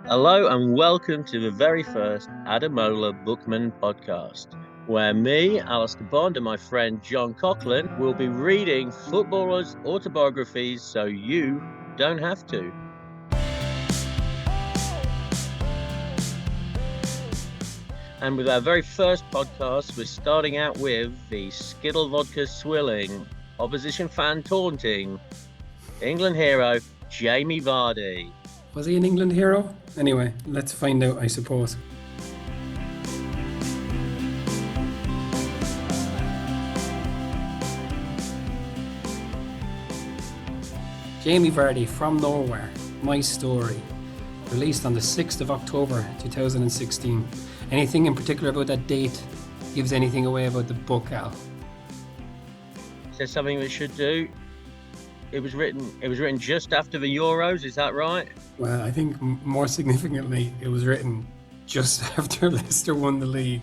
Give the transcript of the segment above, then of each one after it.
Hello and welcome to the very first Ademola Bookmen Podcast, where me, Alistair Bond, and my friend John Coughlan will be reading footballers' autobiographies so you don't have to. And with our very first podcast, we're starting out with the skittle vodka swilling, opposition fan taunting, England hero Jamie Vardy. Was he an England hero? Anyway, let's find out, I suppose. Jamie Vardy from Nowhere, My Story. Released on the 6th of October 2016. Anything in particular about that date gives anything away about the book, Al? Is there something we should do? It was written just after the Euros, is that right? Well, I think more significantly, it was written just after Leicester won the league.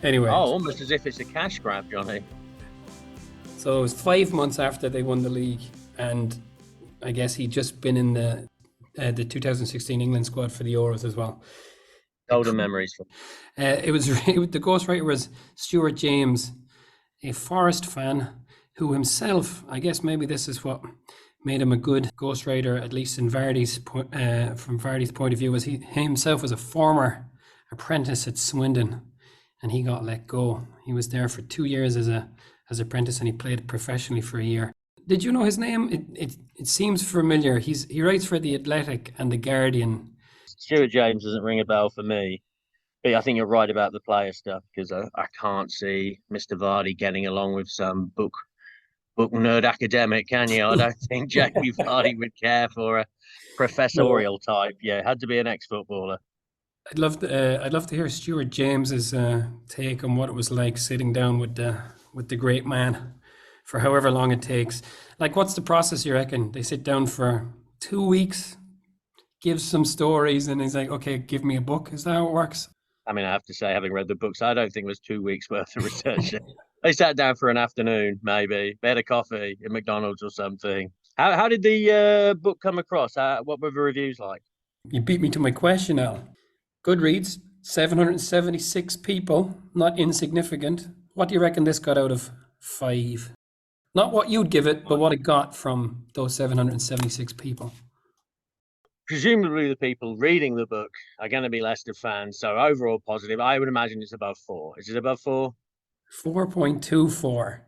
Anyway. Oh, almost as if it's a cash grab, Johnny. So it was 5 months after they won the league, and I guess he'd just been in the 2016 England squad for the Euros as well. Golden memories. The ghostwriter was Stuart James, a Forest fan who himself, I guess maybe this is what made him a good ghostwriter, at least in from Vardy's point of view, was he himself was a former apprentice at Swindon, and he got let go. He was there for 2 years as apprentice, and he played professionally for a year. Did you know his name? It seems familiar. He writes for The Athletic and The Guardian. Stuart James doesn't ring a bell for me. But I think you're right about the player stuff, because I can't see Mr. Vardy getting along with some book nerd academic, can you? I don't think Jamie Vardy would care for a professorial type. Yeah, it had to be an ex-footballer. I'd love to hear Stuart James's take on what it was like sitting down with the great man for however long it takes. Like, what's the process, you reckon? They sit down for 2 weeks, gives some stories, and he's like, okay, give me a book. Is that how it works? I mean, I have to say, having read the books, I don't think it was 2 weeks worth of research. They sat down for an afternoon, maybe, had a coffee at McDonald's or something. How did the book come across? What were the reviews like? You beat me to my question, Al. Goodreads, 776 people, not insignificant. What do you reckon this got out of 5? Not what you'd give it, but what it got from those 776 people. Presumably the people reading the book are going to be Leicester fans, so overall positive. I would imagine it's above 4. Is it above 4? 4.24,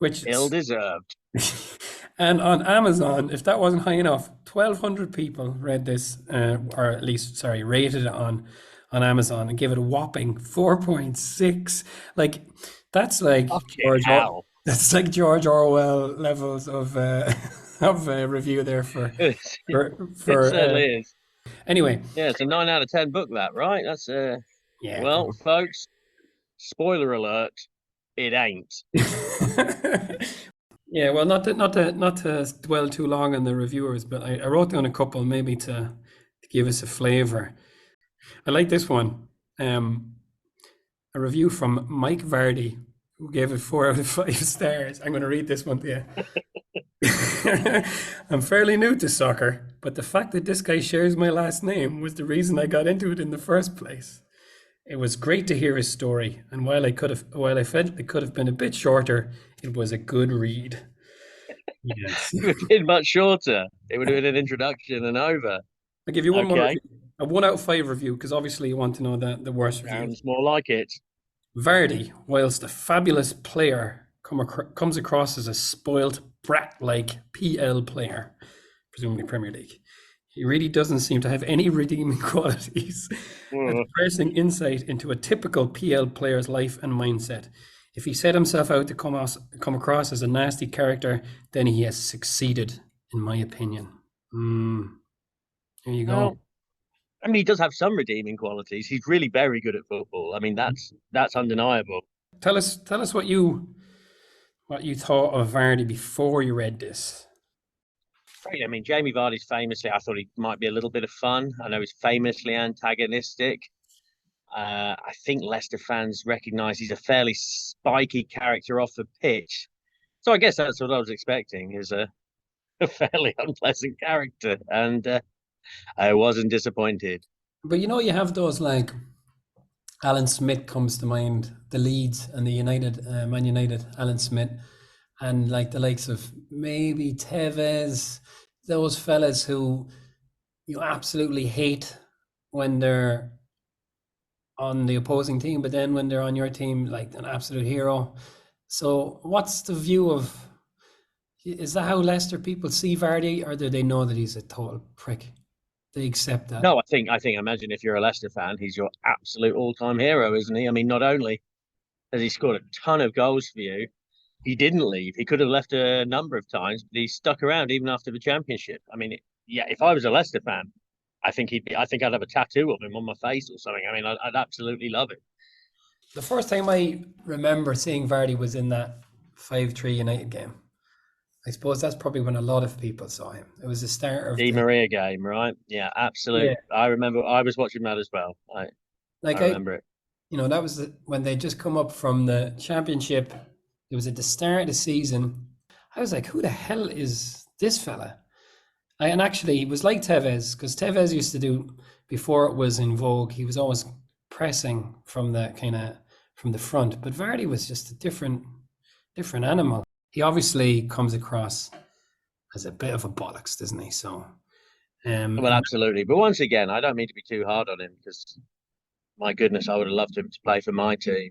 which ill-deserved. And on Amazon, if that wasn't high enough, 1,200 people read this, or at least, rated it on Amazon and gave it a whopping 4.6. Like, that's like that's like George Orwell levels of review there for it certainly is. Anyway, yeah, it's a 9 out of 10 book, that, right? That's yeah. Well, folks, spoiler alert, it ain't. Yeah, well, not to dwell too long on the reviewers, but I wrote down a couple maybe to give us a flavor. I like this one. A review from Mike Vardy, who gave it 4 out of 5 stars. I'm going to read this one to you. I'm fairly new to soccer, but the fact that this guy shares my last name was the reason I got into it in the first place. It was great to hear his story, and while I felt it could have been a bit shorter, it was a good read. Yes. It would have been much shorter. It would have been an introduction and over. I'll give you one more review. A 1 out of 5 review, because obviously you want to know the worst review. Sounds more like it. Vardy, whilst a fabulous player, comes across as a spoilt brat-like PL player, presumably Premier League. He really doesn't seem to have any redeeming qualities. A depressing insight into a typical PL player's life and mindset. If he set himself out to come across as a nasty character, then he has succeeded, in my opinion. There you go. Well, I mean, he does have some redeeming qualities. He's really very good at football. I mean, that's undeniable. Tell us what you thought of Vardy before you read this. I mean, Jamie Vardy's famously, I thought he might be a little bit of fun. I know he's famously antagonistic. I think Leicester fans recognise he's a fairly spiky character off the pitch. So I guess that's what I was expecting, is a fairly unpleasant character. And I wasn't disappointed. But you have those like Alan Smith comes to mind, the Leeds and the United, Man United, Alan Smith, and like the likes of maybe Tevez, those fellas who you absolutely hate when they're on the opposing team, but then when they're on your team, like an absolute hero. So, what's the view of? Is that how Leicester people see Vardy, or do they know that he's a total prick? They accept that. No, imagine if you're a Leicester fan, he's your absolute all-time hero, isn't he? I mean, not only has he scored a ton of goals for you, he didn't leave. He could have left a number of times, but he stuck around even after the championship. I mean, yeah, if I was a Leicester fan, I think I'd have a tattoo of him on my face or something. I mean, I'd absolutely love it. The first time I remember seeing Vardy was in that 5-3 United game. I suppose that's probably when a lot of people saw him. It was the start of Di Maria game, right? Yeah, absolutely. Yeah. I remember I was watching that as well. I remember it. That was when they just come up from the championship. It was at the start of the season. I was like, who the hell is this fella? And actually, he was like Tevez, because Tevez used to do, before it was in vogue, he was always pressing from the front. But Vardy was just a different animal. He obviously comes across as a bit of a bollocks, doesn't he? So, Well, absolutely. But once again, I don't mean to be too hard on him because, my goodness, I would have loved him to play for my team.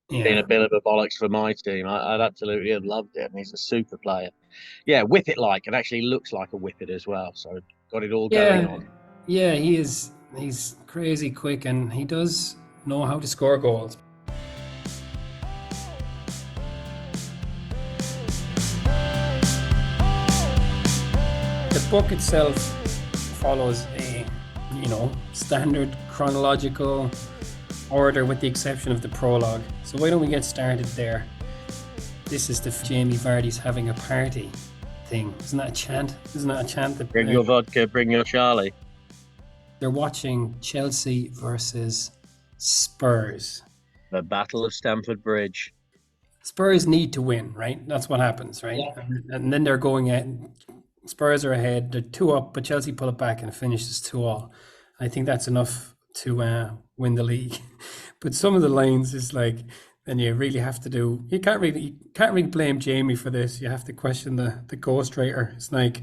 Being yeah, a bit of a bollocks for my team, I'd absolutely have loved it. And he's a super player. Yeah, whip it like, and actually looks like a whippet as well. So got it all going on. yeah, he is. He's crazy quick, and he does know how to score goals. The book itself follows a, standard chronological order with the exception of the prologue. So why don't we get started there? This is the Jamie Vardy's having a party thing. Isn't that a chant? That, Bring your vodka, bring your Charlie. They're watching Chelsea versus Spurs. The Battle of Stamford Bridge. Spurs need to win, right? That's what happens, right? Yeah. And then they're going at Spurs are ahead. They're 2 up, but Chelsea pull it back and it finishes 2-2. I think that's enough to win the league. But some of the lines is like, then you really have to do. You can't really blame Jamie for this. You have to question the ghostwriter. It's like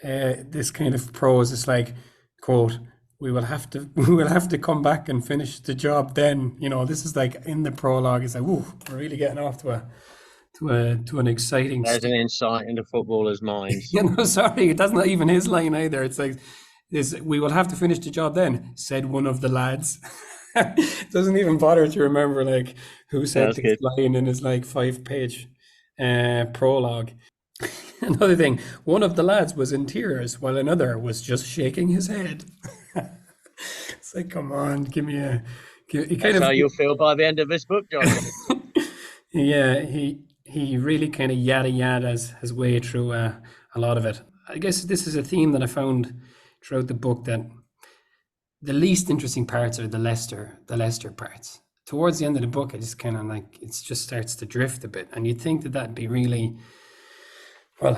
this kind of prose. It's like, quote, we will have to come back and finish the job. Then this is like in the prologue. It's like, whoa, we're really getting off to an exciting. There's an insight into footballers' minds. Sorry, that's not even his line either. It's like, we will have to finish the job then, said one of the lads. Doesn't even bother to remember like who said this line in his like 5-page prologue. Another thing, one of the lads was in tears while another was just shaking his head. It's like, come on, give me a. That's how you'll feel by the end of this book, John. Yeah, he really kind of yadas his way through a lot of it. I guess this is a theme that I found throughout the book, that the least interesting parts are the Leicester parts. Towards the end of the book, I just kind of like, it just starts to drift a bit. And you'd think that that'd be really, well,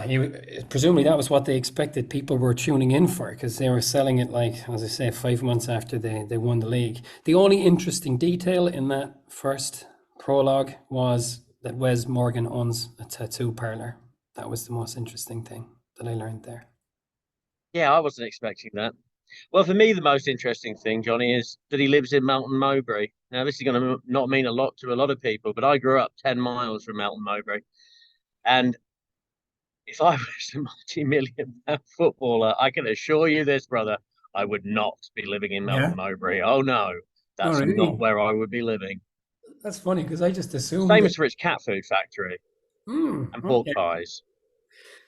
presumably that was what they expected people were tuning in for, because they were selling it like, as I say, 5 months after they won the league. The only interesting detail in that first prologue was that Wes Morgan owns a tattoo parlor. That was the most interesting thing that I learned there. Yeah, I wasn't expecting that. Well, for me, the most interesting thing, Johnny, is that he lives in Melton Mowbray. Now, this is going to not mean a lot to a lot of people, but I grew up 10 miles from Melton Mowbray. And if I was a multi-million footballer, I can assure you this, brother, I would not be living in Melton Mowbray. Oh, no, that's not where I would be living. That's funny, because I just assumed... Famous for its cat food factory and pork pies.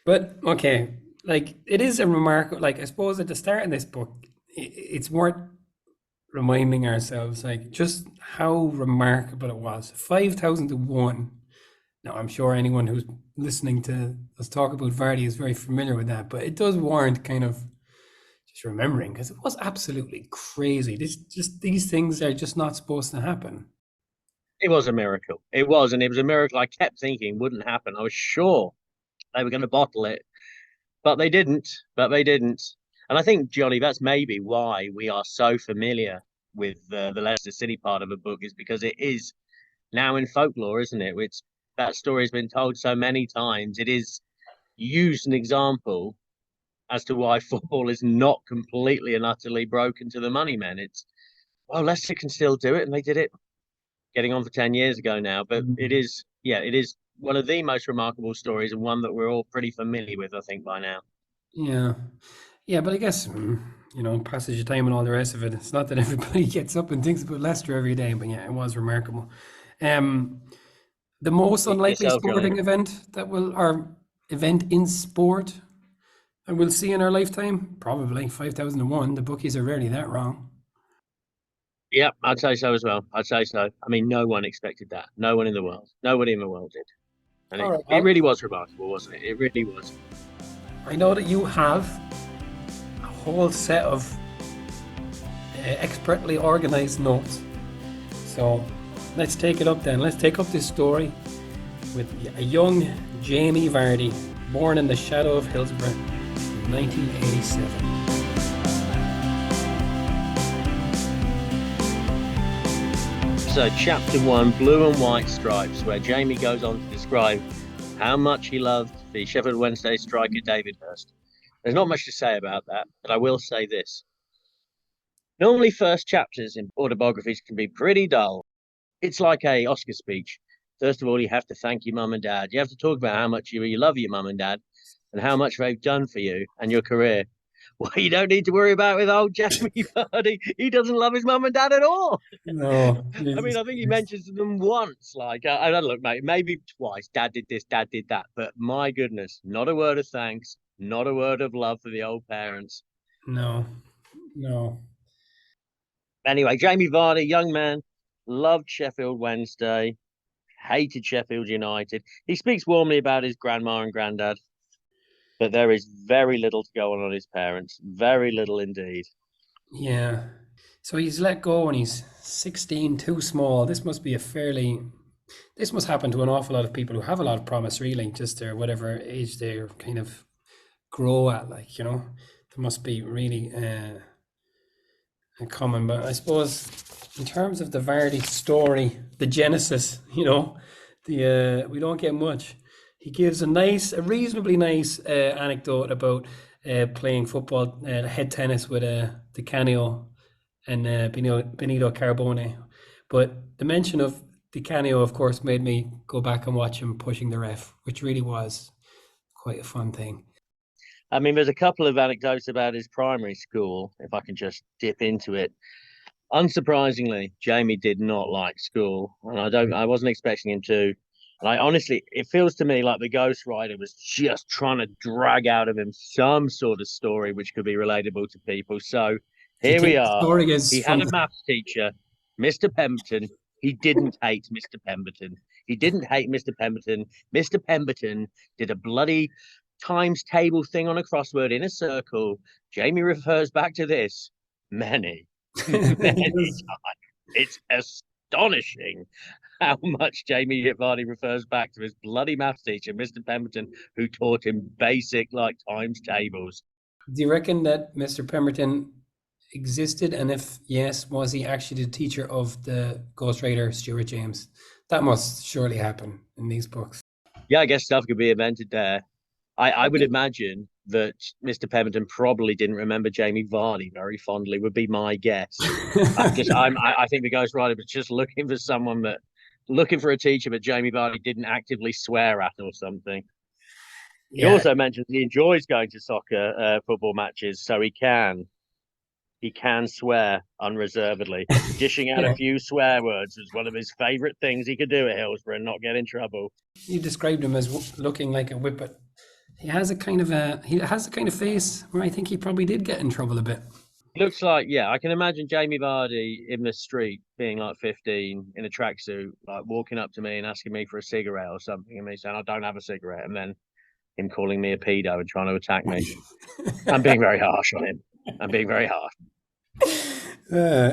But, okay, like, it is a remarkable... Like, I suppose at the start of this book, it's worth reminding ourselves, like, just how remarkable it was. 5,000 to 1. Now, I'm sure anyone who's listening to us talk about Vardy is very familiar with that, but it does warrant kind of just remembering, because it was absolutely crazy. These things are just not supposed to happen. It was a miracle. It was, and it was a miracle I kept thinking wouldn't happen. I was sure they were going to bottle it, but they didn't. And I think, Johnny, that's maybe why we are so familiar with the Leicester City part of a book, is because it is now in folklore, isn't it? Which that story has been told so many times. It is used an example as to why football is not completely and utterly broken to the money men. It's, well, Leicester can still do it, and they did it getting on for 10 years ago now. But it is, yeah, it is one of the most remarkable stories, and one that we're all pretty familiar with, I think, by now. Yeah. Yeah, but I guess, passage of time and all the rest of it. It's not that everybody gets up and thinks about Leicester every day, but yeah, it was remarkable. The most unlikely Yourself, Johnny. sporting or event in sport and we'll see in our lifetime, probably 5001. The bookies are rarely that wrong. Yeah, I'd say so as well. I'd say so. I mean, no one expected that. No one in the world. Nobody in the world did. And All right, it well, really was remarkable, wasn't it? It really was. I know that you have a whole set of expertly organized notes. So let's take it up then. Let's take up this story with a young Jamie Vardy, born in the shadow of Hillsborough in 1987. So, chapter 1, Blue and White Stripes, where Jamie goes on to describe how much he loved the Sheffield Wednesday striker David Hirst. There's not much to say about that, but I will say this. Normally, first chapters in autobiographies can be pretty dull. It's like a Oscar speech. First of all, you have to thank your mum and dad. You have to talk about how much you love your mum and dad and how much they've done for you and your career. Well, you don't need to worry about with old Jamie Vardy. He doesn't love his mum and dad at all. No, I mean, I think he mentions them once. Like, I don't look, mate, maybe twice. Dad did this, dad did that. But my goodness, not a word of thanks, not a word of love for the old parents. No. Anyway, Jamie Vardy, young man, loved Sheffield Wednesday, hated Sheffield United. He speaks warmly about his grandma and granddad, but there is very little to go on his parents. Very little indeed. Yeah. So he's let go when he's 16, too small. This must happen to an awful lot of people who have a lot of promise, really, just their whatever age they kind of grow at, there must be really common. But I suppose in terms of the Vardy story, the genesis, we don't get much. He gives a reasonably nice anecdote about playing football, head tennis with Di Canio and Benito Carbone. But the mention of Di Canio, of course, made me go back and watch him pushing the ref, which really was quite a fun thing. I mean, there's a couple of anecdotes about his primary school, if I can just dip into it. Unsurprisingly, Jamie did not like school, and I wasn't expecting him to. And honestly, it feels to me like the Ghost Rider was just trying to drag out of him some sort of story which could be relatable to people. So here we are. He had a maths teacher, Mr. Pemberton. He didn't hate Mr. Pemberton. He didn't hate Mr. Pemberton. Mr. Pemberton did a bloody times table thing on a crossword in a circle. Jamie refers back to this many times. It's astonishing how much Jamie Vardy refers back to his bloody maths teacher, Mr. Pemberton, who taught him basic times tables. Do you reckon that Mr. Pemberton existed? And if yes, was he actually the teacher of the ghostwriter Stuart James? That must surely happen in these books. Yeah, I guess stuff could be invented there. I would imagine that Mr. Pemberton probably didn't remember Jamie Vardy very fondly, would be my guess. I think the Ghost Rider was just looking for a teacher that Jamie Vardy didn't actively swear at or something. Yeah. He also mentions he enjoys going to soccer football matches, so he can swear unreservedly. Dishing out a few swear words was one of his favourite things he could do at Hillsborough and not get in trouble. You described him as looking like a whippet. He has a kind of face where I think he probably did get in trouble a bit. Looks like, yeah, I can imagine Jamie Vardy in the street being 15 in a tracksuit, walking up to me and asking me for a cigarette or something, and me saying, I don't have a cigarette, and then him calling me a pedo and trying to attack me. I'm being very harsh on him.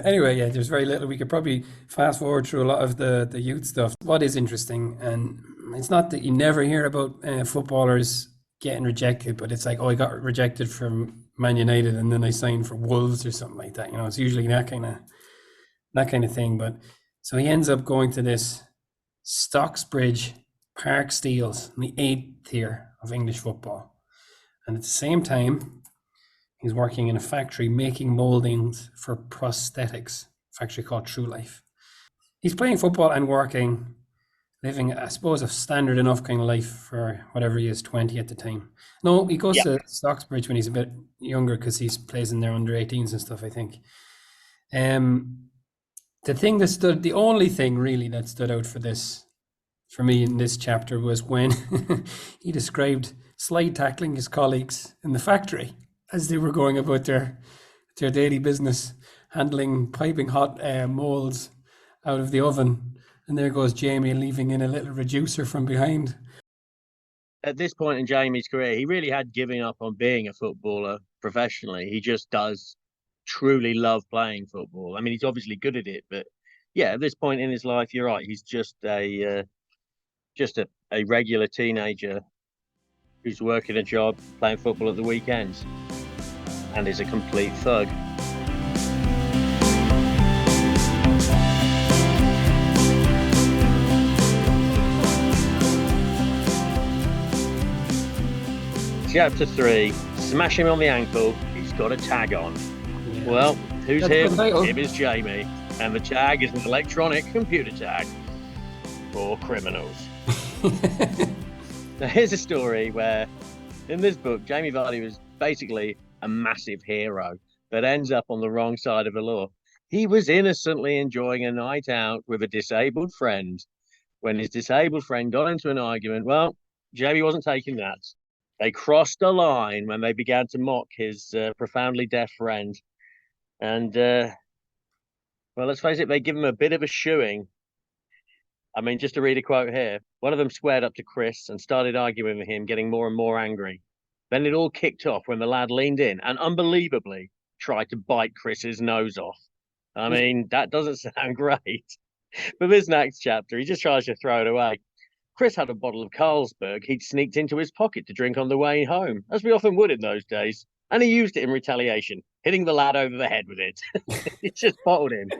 Anyway, yeah, there's very little. We could probably fast forward through a lot of the youth stuff. What is interesting, and it's not that you never hear about footballers getting rejected, but it's like, he got rejected from Man United and then I signed for Wolves or something like that. It's usually that kind of thing. But so he ends up going to this Stocksbridge Park Steels in the 8th tier of English football. And at the same time, he's working in a factory making moldings for prosthetics, a factory called True Life. He's playing football and working, living, I suppose, a standard enough kind of life for whatever he is, 20 at the time. No, he goes to Stocksbridge when he's a bit younger because he plays in their under 18s and stuff, I think. The only thing really that stood out for me in this chapter was when he described slide tackling his colleagues in the factory as they were going about their daily business, piping hot molds out of the oven. And there goes Jamie leaving in a little reducer from behind. At this point in Jamie's career, he really had given up on being a footballer professionally. He just does truly love playing football. I mean, he's obviously good at it, but yeah, at this point in his life, you're right. He's just a regular teenager who's working a job, playing football at the weekends, and is a complete thug. Chapter 3, smash him on the ankle, he's got a tag on. Yeah. Well, who's him? Him is Jamie, and the tag is an electronic computer tag for criminals. Now, here's a story where, in this book, Jamie Vardy was basically a massive hero that ends up on the wrong side of the law. He was innocently enjoying a night out with a disabled friend when his disabled friend got into an argument. Well, Jamie wasn't taking that. They crossed a line when they began to mock his profoundly deaf friend. And, well, let's face it, they give him a bit of a shoeing. I mean, just to read a quote here, one of them squared up to Chris and started arguing with him, getting more and more angry. Then it all kicked off when the lad leaned in and unbelievably tried to bite Chris's nose off. I mean, that doesn't sound great. But this next chapter, he just tries to throw it away. Chris had a bottle of Carlsberg he'd sneaked into his pocket to drink on the way home, as we often would in those days, and he used it in retaliation, hitting the lad over the head with it. He just bottled him.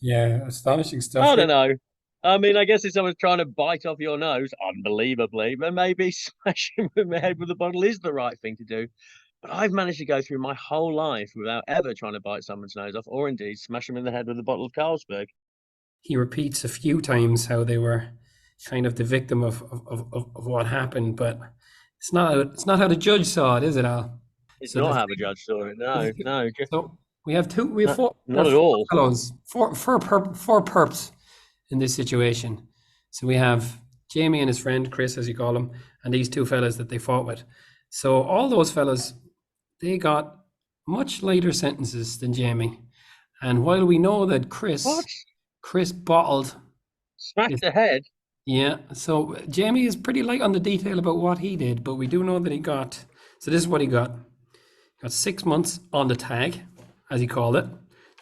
Yeah, astonishing stuff. I don't know. I mean, I guess if someone's trying to bite off your nose, unbelievably, then maybe smash him in the head with a bottle is the right thing to do. But I've managed to go through my whole life without ever trying to bite someone's nose off, or indeed smash them in the head with a bottle of Carlsberg. He repeats a few times how they were kind of the victim of what happened, but it's not how the judge saw it, is it, Al? It's not how the judge saw it. No. So we have four. Not at all. Fellows, four perps in this situation. So we have Jamie and his friend Chris, as you call him, and these two fellas that they fought with. So all those fellas, they got much lighter sentences than Jamie. And while we know that Chris bottled, smashed the head. Yeah, so Jamie is pretty light on the detail about what he did, but we do know that he got, so this is what he got. He got 6 months on the tag, as he called it,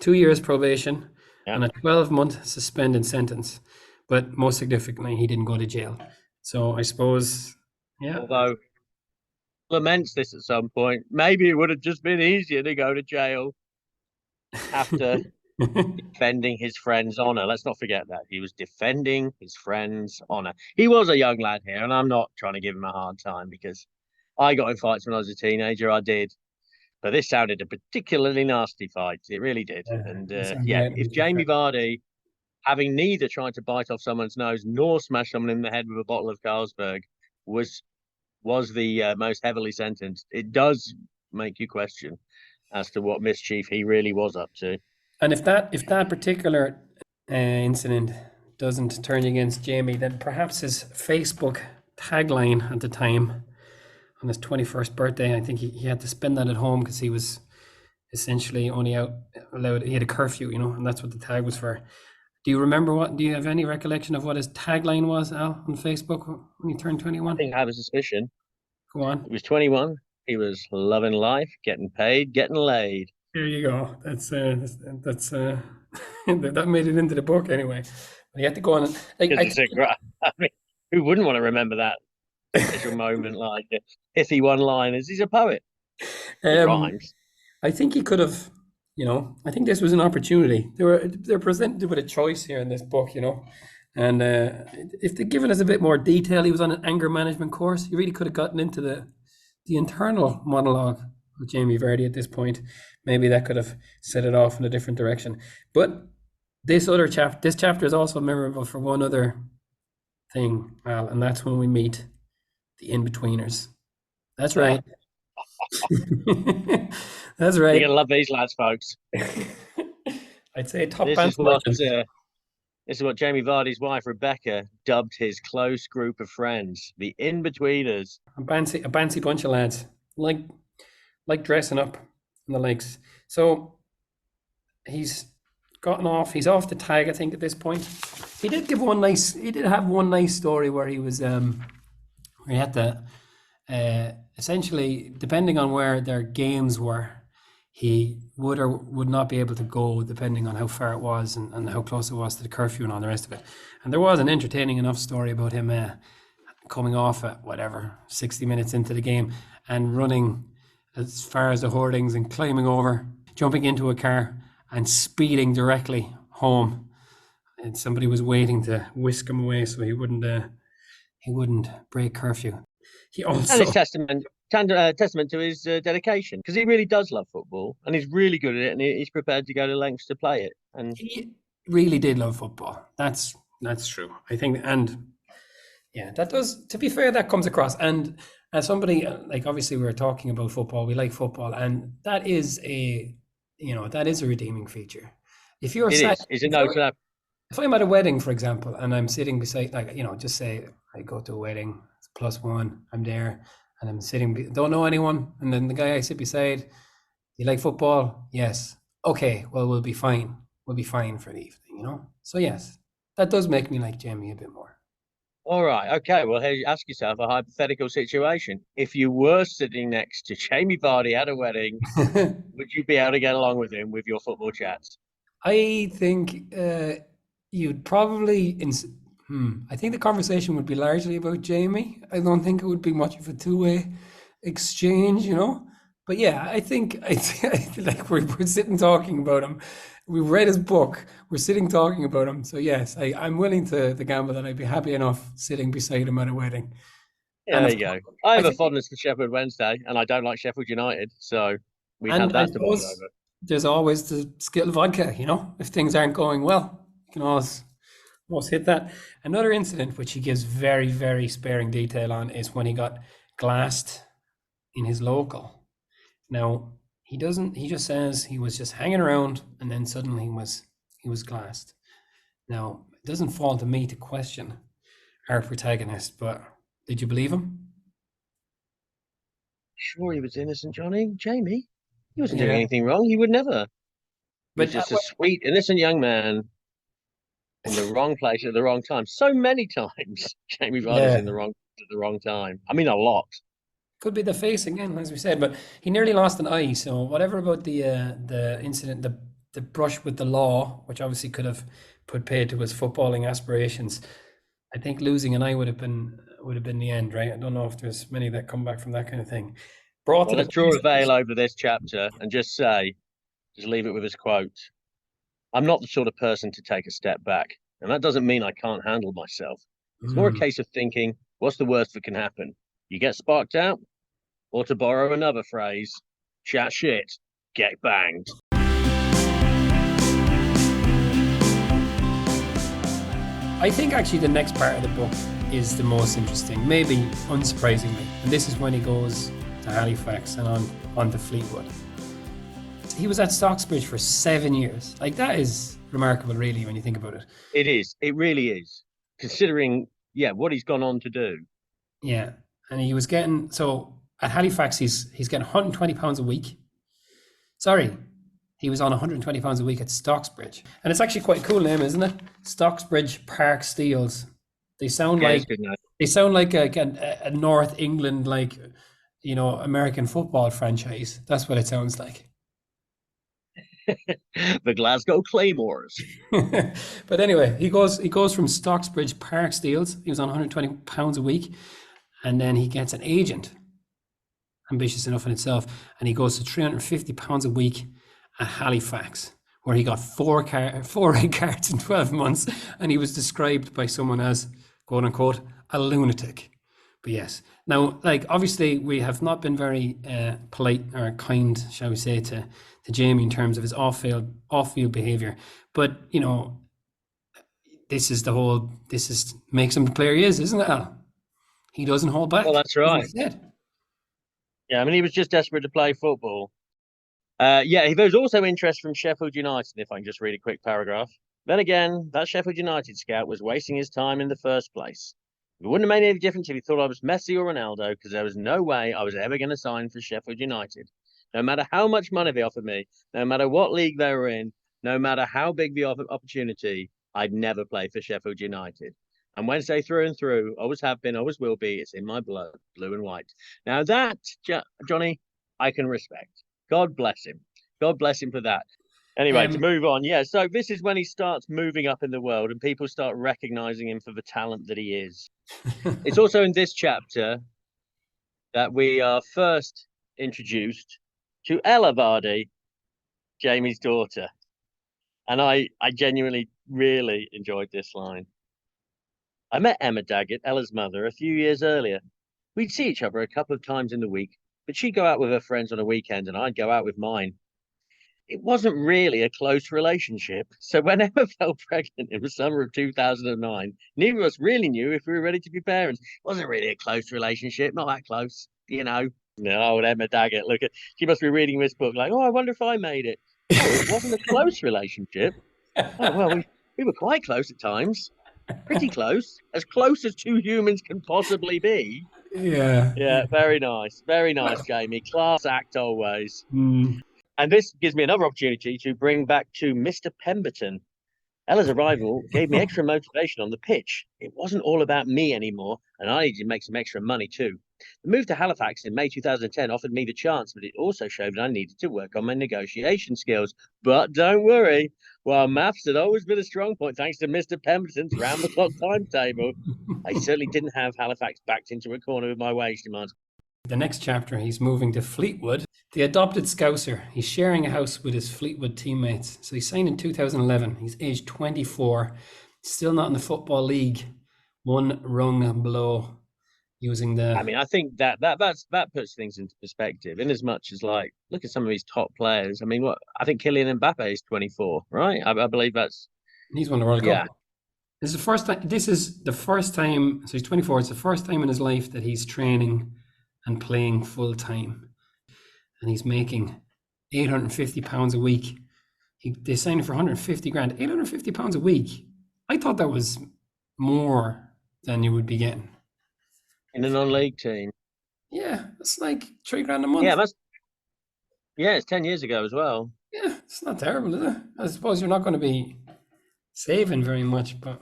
2 years probation, and a 12-month suspended sentence. But most significantly, he didn't go to jail. So I suppose, yeah. Although, laments this at some point, maybe it would have just been easier to go to jail after defending his friend's honor. Let's not forget that. He was defending his friend's honor. He was a young lad here, and I'm not trying to give him a hard time because I got in fights when I was a teenager. I did. But this sounded a particularly nasty fight. It really did. And if Jamie Vardy, having neither tried to bite off someone's nose nor smash someone in the head with a bottle of Carlsberg, was the most heavily sentenced, it does make you question as to what mischief he really was up to. And if that particular incident doesn't turn against Jamie, then perhaps his Facebook tagline at the time, on his 21st birthday, I think he had to spend that at home because he was essentially only allowed. He had a curfew, and that's what the tag was for. Do you have any recollection of what his tagline was, Al, on Facebook when he turned 21? I think I have a suspicion. Go on. He was 21. He was loving life, getting paid, getting laid. There you go. That's that made it into the book anyway. But you have to go on. I mean, who wouldn't want to remember that special moment, like pithy one-liners? He's a poet. It Um, rhymes. I think he could have, I think this was an opportunity. They're presented with a choice here in this book, and if they'd given us a bit more detail, he was on an anger management course. He really could have gotten into the internal monologue of Jamie Vardy at this point. Maybe that could have set it off in a different direction. But this chapter is also memorable for one other thing, Al, and that's when we meet the in-betweeners. That's right. That's You're right. gonna love these lads, folks. I'd say top This band is what selection. this is what Jamie Vardy's wife Rebecca dubbed his close group of friends, the in-betweeners. A bancy bunch of lads, like dressing up and the likes. So he's gotten off. He's off the tag, I think, at this point. He did have one nice story where he was where he had to essentially, depending on where their games were, he would or would not be able to go depending on how far it was and how close it was to the curfew and all the rest of it. And there was an entertaining enough story about him coming off at 60 minutes into the game and running as far as the hoardings and climbing over, jumping into a car and speeding directly home. And somebody was waiting to whisk him away so he wouldn't break curfew. He also, and it's testament to his dedication, because he really does love football and he's really good at it, and he's prepared to go to lengths to play it. And he really did love football. That's true, I think. And yeah, that does, to be fair, that comes across. And as somebody, like, obviously we were talking about football, we like football, and that is a redeeming feature. If you're it is. Is it no to that? If I'm at a wedding, for example, and I'm sitting beside, just say I go to a wedding, it's +1, I'm there, and I'm sitting, don't know anyone, and then the guy I sit beside, you like football? Yes. Okay, well, we'll be fine. We'll be fine for the evening, So yes, that does make me like Jamie a bit more. All right. Okay. Well, here, ask yourself a hypothetical situation. If you were sitting next to Jamie Vardy at a wedding, would you be able to get along with him with your football chats? I think you'd probably. I think the conversation would be largely about Jamie. I don't think it would be much of a two-way exchange, But yeah, I think like we're sitting talking about him. We've read his book. We're sitting talking about him. So yes, I'm willing to gamble that I'd be happy enough sitting beside him at a wedding. Yeah, there you go. I have a fondness for Sheffield Wednesday, and I don't like Sheffield United, so we had that to bond over. There's always the skittle vodka, if things aren't going well, you can always hit that. Another incident which he gives very, very sparing detail on is when he got glassed in his local. Now, he just says he was just hanging around and then suddenly he was glassed. Now, it doesn't fall to me to question our protagonist, but did you believe him? Sure, he was innocent, Johnny. Jamie, he wasn't doing anything wrong. He would never. He was just a sweet, innocent young man in the wrong place at the wrong time. So many times, Jamie Vardy's in the wrong at the wrong time. I mean, a lot. Could be the face again, as we said, but he nearly lost an eye. So whatever about the incident, the brush with the law, which obviously could have put paid to his footballing aspirations, I think losing an eye would have been the end, right? I don't know if there's many that come back from that kind of thing. Let's draw a veil over this chapter and just leave it with this quote. I'm not the sort of person to take a step back, and that doesn't mean I can't handle myself. It's more a case of thinking, what's the worst that can happen? You get sparked out, or to borrow another phrase, chat shit, get banged. I think actually the next part of the book is the most interesting, maybe unsurprisingly. And this is when he goes to Halifax and on to Fleetwood. He was at Stocksbridge for 7 years. Like, that is remarkable, really, when you think about it. It is. It really is. Considering, what he's gone on to do. Yeah. And he was getting, so at Halifax, he's getting £120 a week. Sorry, he was on £120 a week at Stocksbridge. And it's actually quite a cool name, isn't it? Stocksbridge Park Steels. They sound like a North England, American football franchise. That's what it sounds like. The Glasgow Claymores. But anyway, he goes from Stocksbridge Park Steels. He was on £120 a week. And then he gets an agent. ambitious enough in itself. And he goes to £350 a week at Halifax, where he got four red cards in 12 months, and he was described by someone as, quote unquote, a lunatic. But yes, now, like, obviously we have not been very polite or kind, shall we say, to Jamie in terms of his off-field behaviour. But, you know, this is makes him the player he is, isn't it, Al? He doesn't hold back. Well, that's right. Yeah, I mean, he was just desperate to play football. Yeah, there was also interest from Sheffield United, if I can just read a quick paragraph. Then again, that Sheffield United scout was wasting his time in the first place. It wouldn't have made any difference if he thought I was Messi or Ronaldo, because there was no way I was ever going to sign for Sheffield United. No matter how much money they offered me, no matter what league they were in, no matter how big the opportunity, I'd never play for Sheffield United. And Wednesday through and through, always have been, always will be. It's in my blood, blue and white. Now that, Johnny, I can respect. God bless him. God bless him for that. Anyway, to move on. Yeah, so this is when he starts moving up in the world and people start recognizing him for the talent that he is. It's also in this chapter that we are first introduced to Ella Vardy, Jamie's daughter. And I genuinely really enjoyed this line. I met Emma Daggett, Ella's mother, a few years earlier. We'd see each other a couple of times in the week, but she'd go out with her friends on a weekend and I'd go out with mine. It wasn't really a close relationship. So when Emma fell pregnant in the summer of 2009, neither of us really knew if we were ready to be parents. It wasn't really a close relationship, not that close, you know. No, old Emma Daggett, she must be reading this book like, oh, I wonder if I made it. Oh, it wasn't a close relationship. Oh, well, we were quite close at times. Pretty close. As close as two humans can possibly be. Yeah, very nice. Very nice, Jamie. Class act always. And this gives me another opportunity to bring back to Mr. Pemberton. Ella's arrival gave me extra motivation on the pitch. It wasn't all about me anymore, and I needed to make some extra money too. The move to Halifax in May 2010 offered me the chance, but it also showed that I needed to work on my negotiation skills. But don't worry, while maths had always been a strong point thanks to Mr. Pemberton's round-the-clock timetable, I certainly didn't have Halifax backed into a corner with my wage demands. The next chapter, he's moving to Fleetwood. The adopted Scouser. He's sharing a house with his Fleetwood teammates. So he signed in 2011. He's aged 24. Still not in the Football League. One rung below using the... I mean, I think that puts things into perspective. In as much as, like, look at some of these top players. I mean, I think Kylian Mbappe is 24, right? I believe that's... He's won the World Cup. This is the first time. This is the first time. So he's 24. It's the first time in his life that he's training and playing full time. And he's making £850 a week. They signed him for 150 grand. £850 a week. I thought that was more than you would be getting in a non-league team. Yeah, it's like £3 a month. Yeah, it's 10 years ago as well. Yeah, it's not terrible, is it? I suppose you're not going to be saving very much, but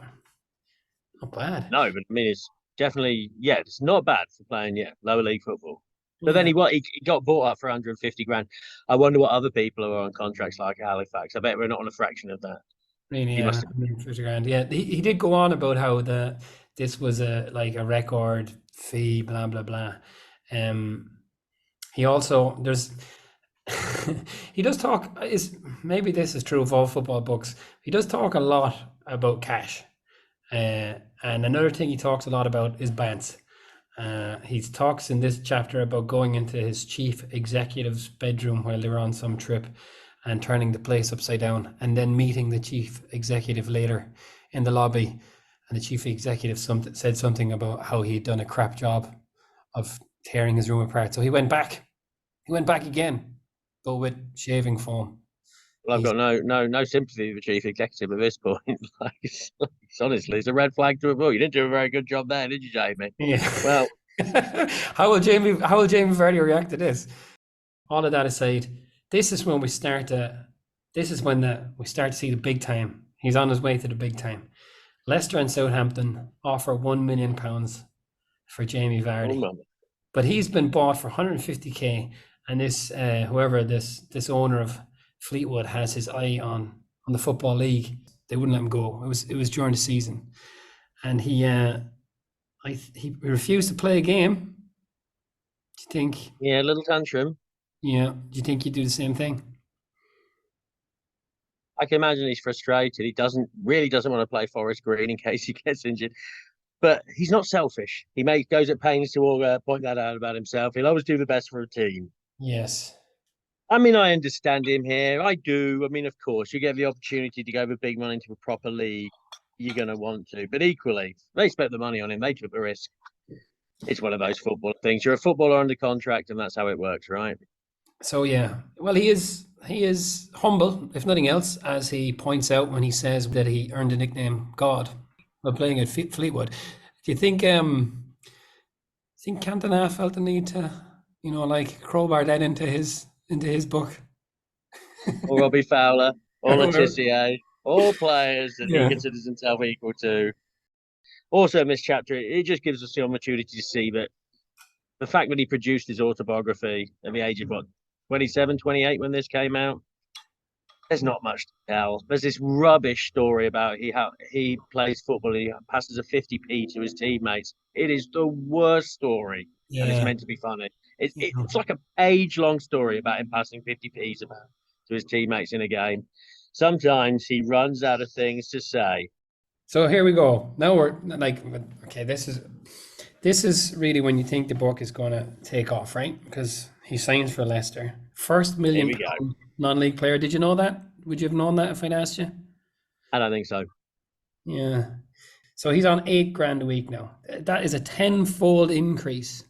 not bad. No, but I mean, it's definitely, it's not bad for playing, lower league football. But then he got bought up for 150 grand. I wonder what other people are on contracts like Halifax. I bet we're not on a fraction of that. Really, 150 grand. Yeah, he did go on about how this was a record fee, blah blah blah. He also he does talk. Maybe this is true of all football books. He does talk a lot about cash, and another thing he talks a lot about is bants. He talks in this chapter about going into his chief executive's bedroom while they were on some trip and turning the place upside down, and then meeting the chief executive later in the lobby. And the chief executive said something about how he'd done a crap job of tearing his room apart. So he went back. He went back again, but with shaving foam. Well, I've got no sympathy with the chief executive at this point. Honestly, it's a red flag to avoid. You didn't do a very good job there, did you, Jamie? Yeah. Well, how will Jamie Vardy react to this? All of that aside, this is when we start to see the big time. He's on his way to the big time. Leicester and Southampton offer £1 million for Jamie Vardy, but he's been bought for 150k, and this this owner of Fleetwood has his eye on the Football League. They wouldn't let him go. It was during the season, and he refused to play a game. Do you think? Yeah, a little tantrum. Yeah. Do you think he'd do the same thing? I can imagine he's frustrated. He doesn't want to play Forest Green in case he gets injured. But he's not selfish. Goes at pains to point that out about himself. He'll always do the best for a team. Yes. I mean, I understand him here. I do. I mean, of course, you get the opportunity to go with big money into a proper league, you're going to want to. But equally, they spent the money on him. They took the risk. It's one of those football things. You're a footballer under contract, and that's how it works, right? So yeah, well, he is humble, if nothing else, as he points out when he says that he earned the nickname God while playing at Fleetwood. Do you think Cantona felt the need to, like crowbar that into his book? Or Robbie Fowler, or Or- Letitia, all players that he Yeah. considers himself equal to. Also, in this chapter, it just gives us the opportunity to see that the fact that he produced his autobiography at the age of, what, 27, 28 when this came out, there's not much to tell. There's this rubbish story about how he plays football, he passes a 50p to his teammates. It is the worst story, and it's Yeah. meant to be funny. It's like a page-long story about him passing 50p's about to his teammates in a game. Sometimes he runs out of things to say. So here we go. Now we're like, okay, this is really when you think the book is going to take off, right? Because he signs for Leicester. First million Here we go. non-league player. Did you know that? Would you have known that if I'd asked you? I don't think so. Yeah. So he's on $8,000 a week now. That is a tenfold increase.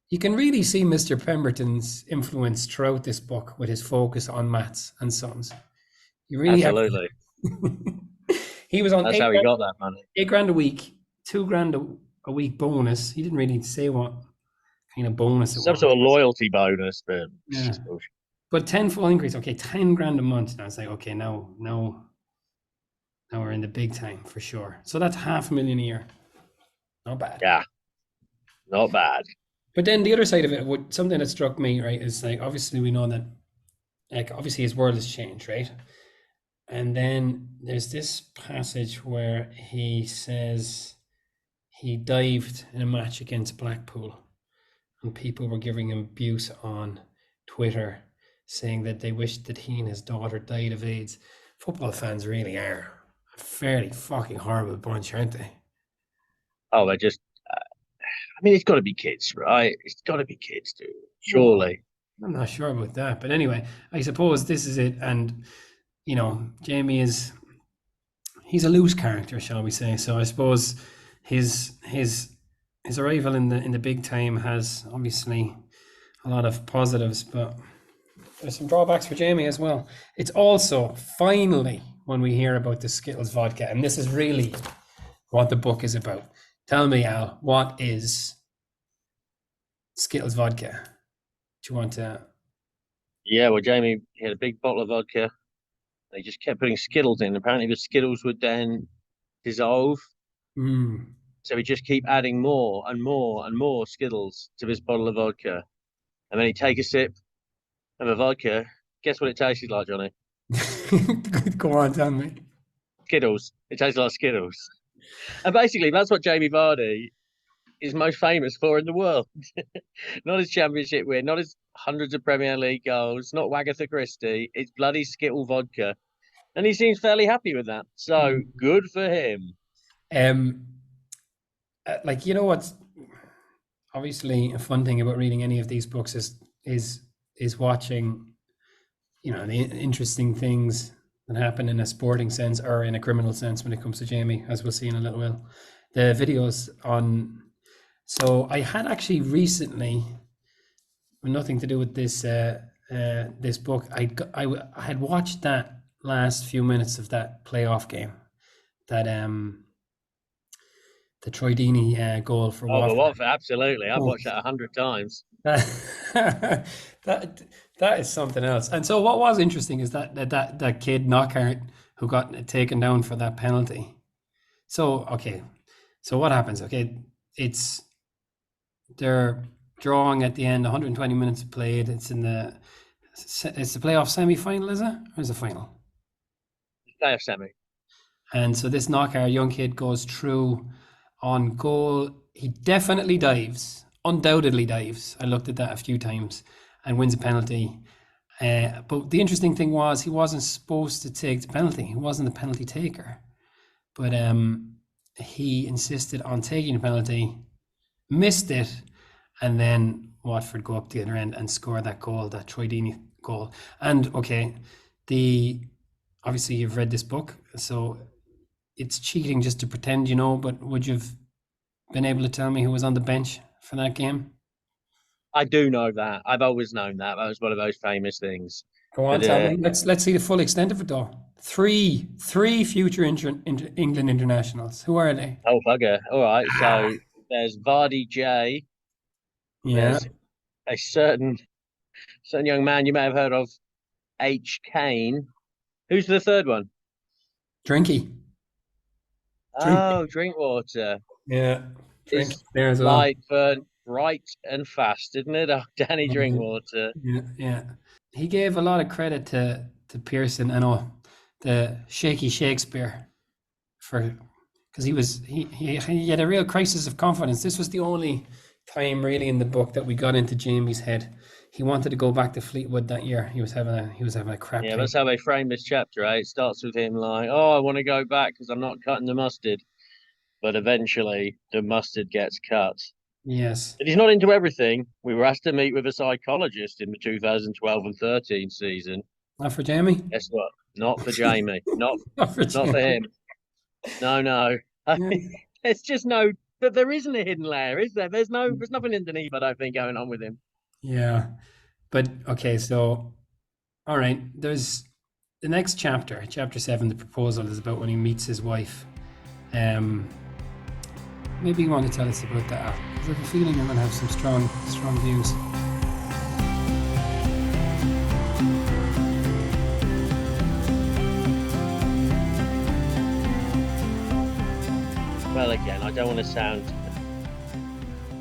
You can really see Mr. Pemberton's influence throughout this book with his focus on maths and sums. You really Absolutely. He was on That's how he got that money. $8,000 a week, $2,000 a week bonus. He didn't really say what kind of bonus it Some was. sort of loyalty bonus, but it's Yeah. just bullshit. But tenfold increase. Okay, $10,000 a month. Now it's like, okay, now we're in the big time for sure. So that's $500,000 a year. Not bad. Yeah, not bad. But then the other side of it, something that struck me, right, is like obviously we know that, like obviously his world has changed, right? And then there's this passage where he says he dived in a match against Blackpool, and people were giving him abuse on Twitter, saying that they wished that he and his daughter died of AIDS. Football fans really are a fairly fucking horrible bunch, aren't they? Oh, they're just. I mean, it's got to be kids, right? It's got to be kids, dude. Surely. I'm not sure about that, but anyway, I suppose this is it. And Jamie he's a loose character, shall we say? So I suppose his arrival in the big time has obviously a lot of positives, but there's some drawbacks for Jamie as well. It's also finally when we hear about the Skittles vodka, and this is really what the book is about. Tell me, Al, what is Skittles vodka? Do you want to? Yeah, well, Jamie, he had a big bottle of vodka. They just kept putting Skittles in. Apparently, the Skittles would then dissolve. So he'd just keep adding more and more and more Skittles to this bottle of vodka. And then he'd take a sip of the vodka. Guess what it tasted like, Johnny? Go on, tell me. Skittles. It tasted like Skittles. And basically, that's what Jamie Vardy is most famous for in the world. Not his championship win, not his hundreds of Premier League goals, not Wagatha Christie. It's bloody Skittle vodka. And he seems fairly happy with that. So good for him. Like, what's obviously a fun thing about reading any of these books is watching, the interesting things that happen in a sporting sense or in a criminal sense when it comes to Jamie, as we'll see in a little while. The videos on. So I had actually recently, nothing to do with this this book. I had watched that last few minutes of that playoff game, that the Troy Deeney goal for Watford. Oh, Watford, absolutely. I've watched that 100 times. that is something else. And so what was interesting is that kid Knockhart who got taken down for that penalty. So so what happens? Okay, they're drawing at the end, 120 minutes played. It's the playoff semi-final, is it? Or is it final? Playoff semi. And so this Knockhart young kid goes through on goal. He definitely dives undoubtedly dives. I looked at that a few times and wins a penalty. But the interesting thing was he wasn't supposed to take the penalty. He wasn't the penalty taker. But he insisted on taking the penalty, missed it, and then Watford go up the other end and score that goal, that Troy Deeney goal. And okay, obviously you've read this book, so it's cheating just to pretend, but would you have been able to tell me who was on the bench for that game? I do know that. I've always known that. That was one of those famous things. Go on, But tell me. Let's see the full extent of it, though. Three future England internationals. Who are they? oh bugger! All right, so there's Vardy J. Yeah, There's a certain young man you may have heard of, H. Kane. Who's the third one? Drinky. Oh, Drinkwater. Yeah, Drink It's there as well. like for bright and fast, isn't it? Oh, Danny Drinkwater. Yeah. He gave a lot of credit to Pearson and the shaky Shakespeare because he had a real crisis of confidence. This was the only time really in the book that we got into Jamie's head. He wanted to go back to Fleetwood that year. He was having a crap. Yeah, that's how they frame this chapter, right? It starts with him like, "Oh, I want to go back because I'm not cutting the mustard," but eventually the mustard gets cut. Yes. But he's not into everything. We were asked to meet with a psychologist in the 2012 and 13 season. Not for Jamie? Guess what? Not for Jamie. Not Not for him. No. There's just no. But there isn't a hidden layer, is there? There's nothing underneath. I don't think going on with him. Yeah, but okay. So, all right. There's the next chapter 7. The proposal is about when he meets his wife. Maybe you want to tell us about that. I have a feeling you're going to have some strong views. Well, again, I don't want to sound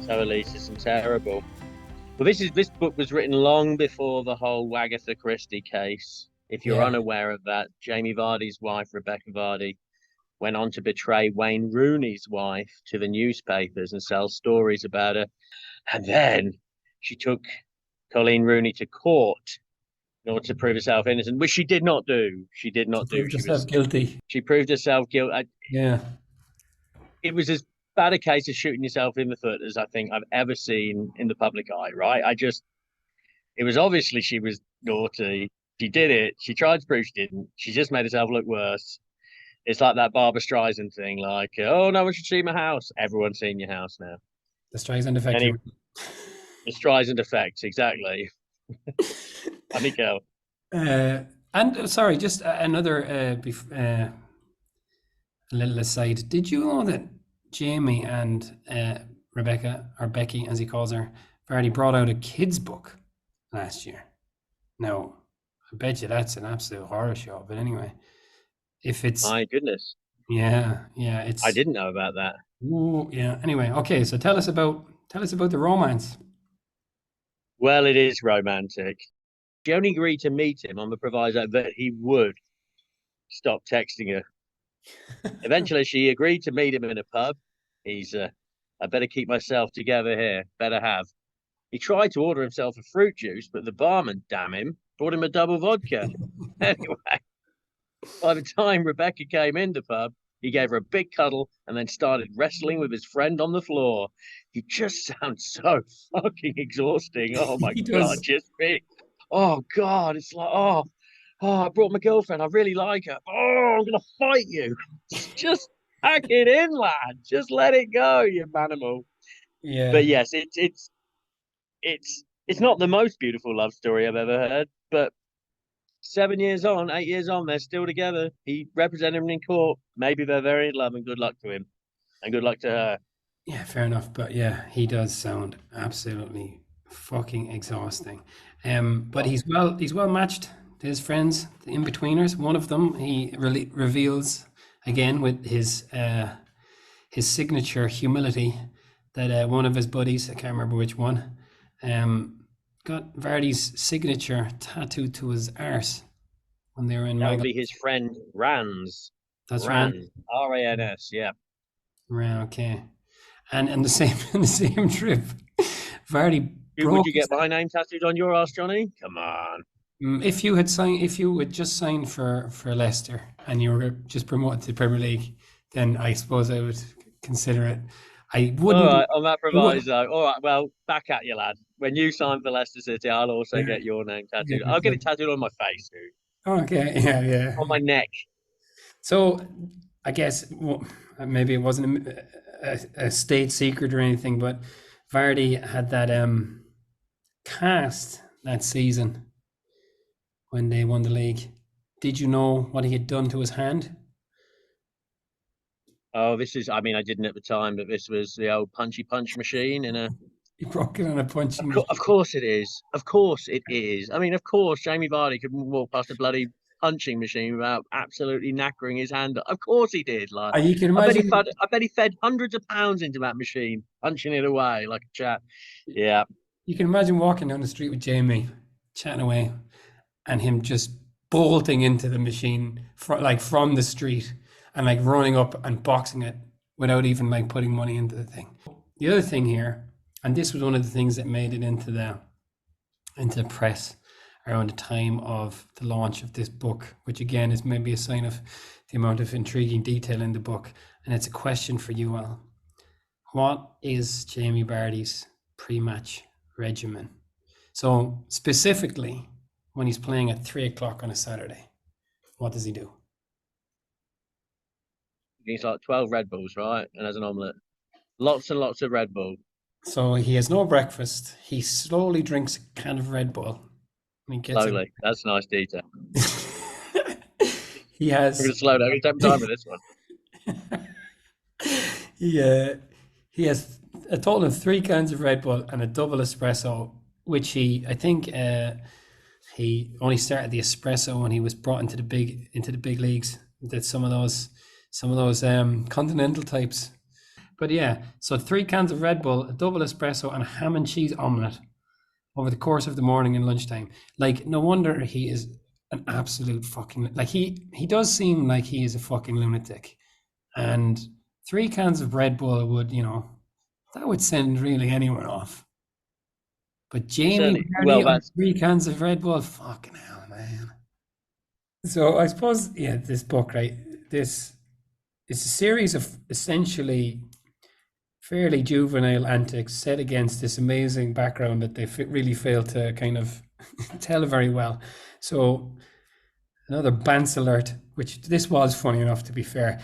so elitist and terrible. Well, this book was written long before the whole Agatha Christie case. If you're unaware of that, Jamie Vardy's wife, Rebecca Vardy, went on to betray Wayne Rooney's wife to the newspapers and sell stories about her. And then she took Colleen Rooney to court in order to prove herself innocent, which she did not do. She did not do. She was guilty. She proved herself guilty. Yeah. It was as bad a case of shooting yourself in the foot as I think I've ever seen in the public eye, right? It was obviously she was naughty. She did it. She tried to prove she didn't. She just made herself look worse. It's like that Barbra Streisand thing, like, oh, no one should see my house. Everyone's seen your house now. The Streisand effect. The Streisand effect, exactly. Funny girl. And sorry, just another little aside. Did you know that Jamie and Rebecca, or Becky as he calls her, Vardy, brought out a kids book last year? Now, I bet you that's an absolute horror show. But anyway, if it's my goodness, it's. I didn't know about that. Ooh, yeah. Anyway, okay. So tell us about the romance. Well, it is romantic. She only agreed to meet him on the proviso that he would stop texting her. Eventually, she agreed to meet him in a pub. He's, I better keep myself together here. Better have. He tried to order himself a fruit juice, but the barman, damn him, brought him a double vodka. Anyway, by the time Rebecca came in the pub, he gave her a big cuddle and then started wrestling with his friend on the floor. He just sounds so fucking exhausting. Oh my God, oh God, it's like, oh, I brought my girlfriend. I really like her. Oh, I'm going to fight you. Just pack it in, lad. Just let it go, you manimal. Yeah. But yes, it's not the most beautiful love story I've ever heard, but 8 years on, they're still together. He represented him in court. Maybe they're very in love, and good luck to him, and good luck to her. Yeah, fair enough. But yeah, he does sound absolutely fucking exhausting. But he's well matched to his friends, the in-betweeners. One of them he reveals again with his signature humility that one of his buddies, I can't remember which one, got Vardy's signature tattooed to his arse when they were in. That would be his friend Rans. That's right. Rans, yeah. Right, okay. And the same trip, Vardy Would broke you his. get my name tattooed on your ass, Johnny? Come on. If you had just signed for Leicester and you were just promoted to the Premier League, then I suppose I would consider it. I All wouldn't. right, on that I would, proviso. All right, well, back at you, lad. When you sign for Leicester City, I'll also yeah, get your name yeah, tattooed. I'll get it tattooed on my face, dude. okay, yeah, yeah. On my neck. So I guess maybe it wasn't a state secret or anything, but Vardy had that cast that season when they won the league. Did you know what he had done to his hand? Oh, I mean, I didn't at the time, but this was the old punchy punch machine in a. He broke it on a punching machine. Of course it is. Of course it is. I mean, of course, Jamie Vardy could walk past a bloody punching machine without absolutely knackering his hand. Of course he did. Like, You can imagine. I bet he fed hundreds of pounds into that machine, punching it away like a chap. Yeah. You can imagine walking down the street with Jamie, chatting away, and him just bolting into the machine from the street and like running up and boxing it without even like putting money into the thing. The other thing here, and this was one of the things that made it into the press around the time of the launch of this book, which again is maybe a sign of the amount of intriguing detail in the book. And it's a question for you all. What is Jamie Vardy's pre-match regimen? So specifically, when he's playing at 3 o'clock on a Saturday, what does he do? He's like 12 Red Bulls, right? And has an omelette. Lots and lots of Red Bull. So he has no breakfast. He slowly drinks a can of Red Bull. He gets Slowly. That's nice detail. He has. I'm going to slow down. I'm going to take time with this one. He has a total of 3 cans of Red Bull and a double espresso, which I think he only started the espresso when he was brought into the big leagues. That some of those continental types. But yeah, so 3 cans of Red Bull, a double espresso, and a ham and cheese omelette over the course of the morning and lunchtime. Like, no wonder he is an absolute fucking, like, he does seem like he is a fucking lunatic. And 3 cans of Red Bull would, that would send really anyone off. But Jamie Vardy on 3 cans of Red Bull, fucking hell, man. So I suppose, yeah, this book, right? This is a series of essentially fairly juvenile antics set against this amazing background that they really failed to kind of tell very well. So another Bants alert, which this was funny enough, to be fair.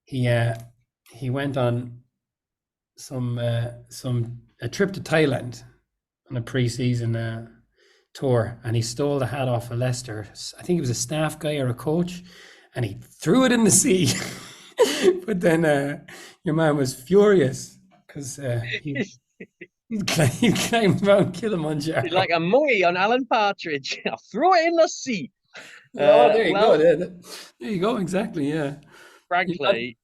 He went on a trip to Thailand on a pre-season tour, and he stole the hat off of Leicester. I think he was a staff guy or a coach, and he threw it in the sea. But then your man was furious because he climbed Mount Kilimanjaro. He's like a moi on Alan Partridge. I'll throw it in the sea. There you go. There you go. Exactly. Yeah. Frankly,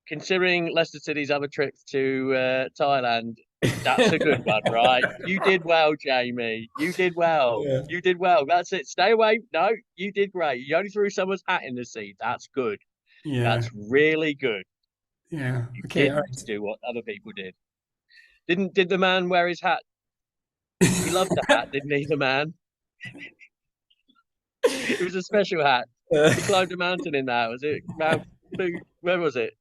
considering Leicester City's other trip to Thailand, that's a good one, right? You did well, Jamie. You did well. Yeah. You did well. That's it. Stay away. No, you did great. You only threw someone's hat in the sea. That's good. Yeah. That's really good. Yeah. You Okay. didn't do what other people did. Did the man wear his hat? He loved the hat, didn't he, the man? It was a special hat. He climbed a mountain in that. Was it where was it?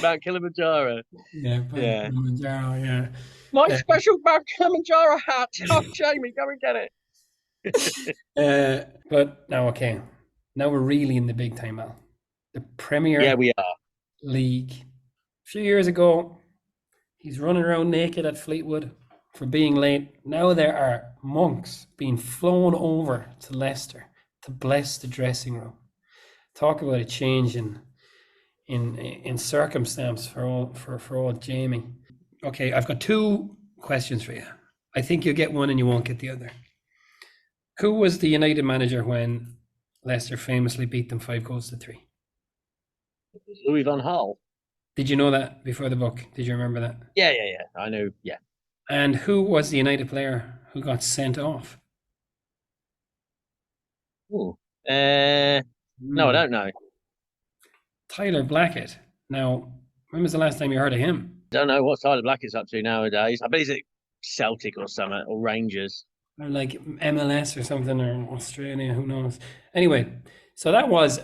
Mount Kilimanjaro. Yeah. Kilimanjaro. Yeah. My special Mount Kilimanjaro hat. Oh, Jamie, go and get it. But now, okay. Now we're really in the big time, Al. The Premier we are. League. A few years ago, he's running around naked at Fleetwood for being late. Now there are monks being flown over to Leicester to bless the dressing room. Talk about a change in circumstance for old Jamie. Okay, I've got 2 questions for you. I think you'll get one and you won't get the other. Who was the United manager when Leicester famously beat them 5-3? Louis van Gaal. Did you know that before the book? Did you remember that? Yeah. I know. Yeah. And who was the United player who got sent off? No, I don't know. Tyler Blackett. Now, when was the last time you heard of him? Don't know what Tyler Blackett's up to nowadays. I bet he's at Celtic or something, or Rangers. Or like MLS or something, or Australia, who knows? Anyway, so that was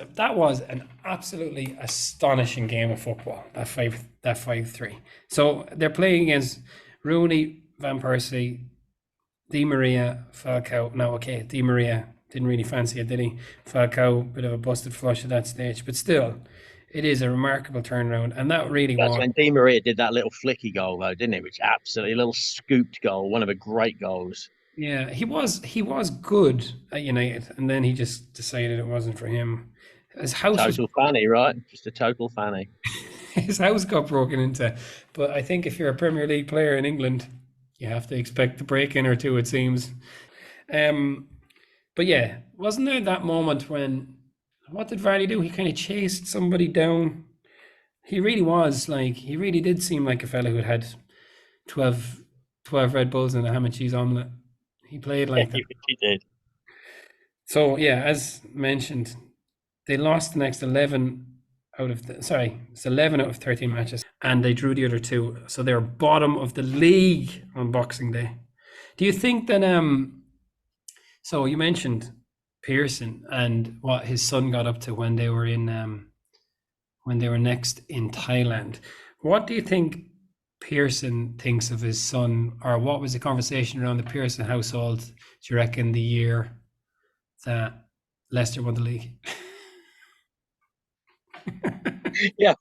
an absolutely astonishing game of football. That 5-3. So they're playing against Rooney, Van Persie, Di Maria, Falcao. No, okay, Di Maria didn't really fancy it, did he? Falcao, bit of a busted flush at that stage, but still, it is a remarkable turnaround, and that really That's was. when Di Maria did that little flicky goal, though, didn't it? Which absolutely a little scooped goal, one of the great goals. Yeah, he was good at United, and then he just decided it wasn't for him. His house Total fanny, right? Just a total fanny. his house got broken into, but I think if you're a Premier League player in England, you have to expect a break-in or two, it seems. But yeah, wasn't there that moment when, what did Vardy do? He kind of chased somebody down. He really did seem like a fella who had 12 Red Bulls and a ham and cheese omelette. He played like that. He did. So yeah, as mentioned, they lost the next 11 out of 13 matches, and they drew the other 2. So they're bottom of the league on Boxing Day. Do you think that so you mentioned Pearson and what his son got up to when they were next in Thailand. What do you think Pearson thinks of his son, or what was the conversation around the Pearson household, do you reckon, the year that Leicester won the league? Yeah.